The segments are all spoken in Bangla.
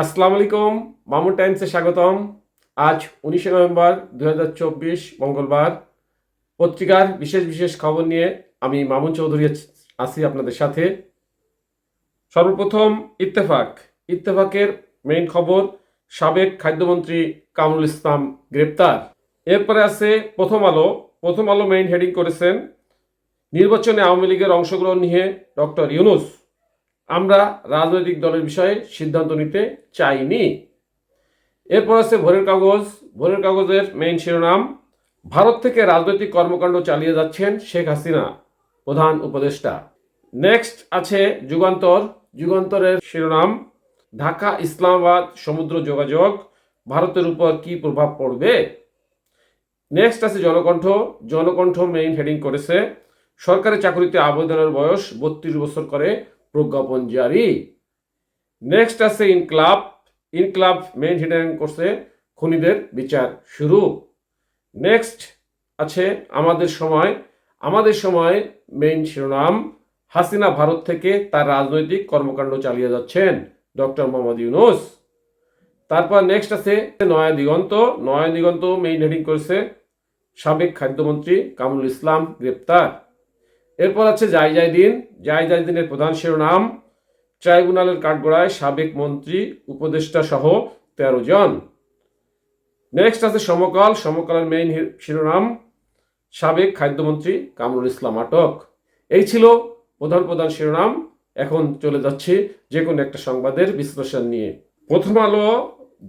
আসসালামু আলাইকুম, মামুন টাইমসে স্বাগতম। আজ 19শে নভেম্বর 2024 মঙ্গলবার। পত্রিকার বিশেষ বিশেষ খবর নিয়ে আমি মামুন চৌধুরী আছি আপনাদের সাথে। সর্বপ্রথম ইত্তেফাকের মেইন খবর, সাবেক খাদ্যমন্ত্রী কামরুল ইসলাম গ্রেপ্তার। এরপরে আছে প্রথম আলো মেইন হেডিং করেছেন, নির্বাচনে আওয়ামী লীগের অংশগ্রহণ নিয়ে ডক্টর ইউনূস, আমরা রাজনৈতিক দলের বিষয়ে সিদ্ধান্ত নিতে চাইনি। এরপর আছে ভোরের কাগজের মেইন শিরোনাম, ভারত থেকে রাজনৈতিক কর্মকাণ্ড চালিয়ে যাচ্ছেন শেখ হাসিনা প্রধান উপদেষ্টা। নেক্সট আছে যুগান্তরের শিরোনাম, ঢাকা ইসলামাবাদ সমুদ্র যোগাযোগ ভারতের উপর কি প্রভাব পড়বে। নেক্সট আছে জনকণ্ঠ মেইন হেডিং করেছে, সরকারি চাকরিতে আবেদনের বয়স 32 বছর করে প্রজ্ঞাপন জারি। নেক্সট আছে ইনক্লাব মেইন হেডিং করছে, খুনিদের বিচার শুরু। নেক্সট আছে আমাদের সময় মেইন শিরোনাম, হাসিনা ভারত থেকে তার রাজনৈতিক কর্মকাণ্ড চালিয়ে যাচ্ছেন ডক্টর মোহাম্মদ ইউনূস। তারপর নেক্সট আছে নয়া দিগন্ত মেইন হেডিং করেছে, সাবেক খাদ্যমন্ত্রী কামরুল ইসলাম গ্রেপ্তার। এরপর আছে যাই দিনের প্রধান শিরোনাম, ট্রাইব্যুনালের কাঠগড়ায় সাবেক মন্ত্রী উপদেষ্টা সহ 13 জন। নেক্সট আছে সমকালের মেইন শিরোনাম, সাবেক খাদ্যমন্ত্রী কামরুল ইসলাম আটক। এই ছিল প্রধান শিরোনাম। এখন চলে যাচ্ছি যে কোনো একটা সংবাদের বিশ্লেষণ নিয়ে। প্রথম আলো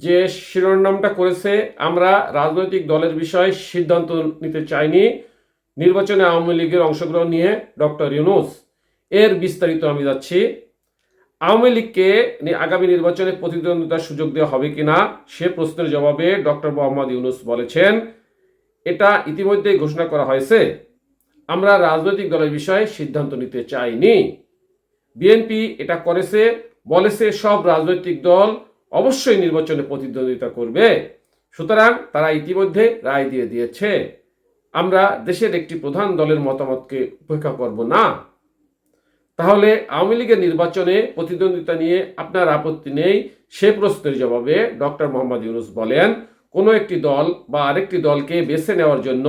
যে শিরোনামটা করেছে, আমরা রাজনৈতিক দলের বিষয়ে সিদ্ধান্ত নিতে চাইনি, নির্বাচনে আওয়ামী লীগের অংশগ্রহণ নিয়ে ডক্টর ইউনূস। এর বিস্তারিত আমি যাচ্ছি। আওয়ামী লীগকে আগামী নির্বাচনে প্রতিদ্বন্দ্বিতার সুযোগ দেওয়া হবে কিনা সে প্রশ্নের জবাবে ডক্টর মোহাম্মদ ইউনূস বলেছেন, এটা ইতিমধ্যেই ঘোষণা করা হয়েছে, আমরা রাজনৈতিক দলের বিষয়ে সিদ্ধান্ত নিতে চাইনি। বিএনপি এটা বলেছে সব রাজনৈতিক দল অবশ্যই নির্বাচনে প্রতিদ্বন্দ্বিতা করবে, সুতরাং তারা ইতিমধ্যে রায় দিয়ে দিয়েছে, আমরা দেশের একটি প্রধান দলের মতামতকে উপেক্ষা করব না। তাহলে আওয়ামী লীগের নির্বাচনে প্রতিদ্বন্দ্বিতা নিয়ে আপনার আপত্তি নেই, সে প্রশ্নের জবাবে ডক্টর মোহাম্মদ ইউনূস বলেন, কোনো একটি দল বা আরেকটি দলকে বেছে নেওয়ার জন্য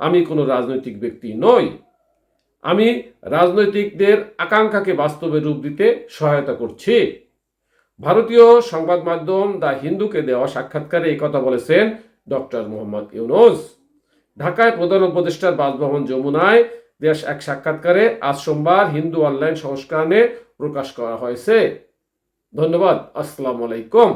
আমি কোনো রাজনৈতিক ব্যক্তি নই, আমি রাজনৈতিকদের আকাঙ্ক্ষাকে বাস্তবে রূপ দিতে সহায়তা করছি। ভারতীয় সংবাদ মাধ্যম দ্য হিন্দুকে দেওয়া সাক্ষাৎকারে এই কথা বলেছেন ডক্টর মোহাম্মদ ইউনূস। ঢাকায় প্রধান উপদেষ্টার বাসভবন যমুনায় এক সাক্ষাৎকারে আজ সোমবার হিন্দু অনলাইন সংস্করণে প্রকাশ করা হয়েছে। ধন্যবাদ। আসসালামু আলাইকুম।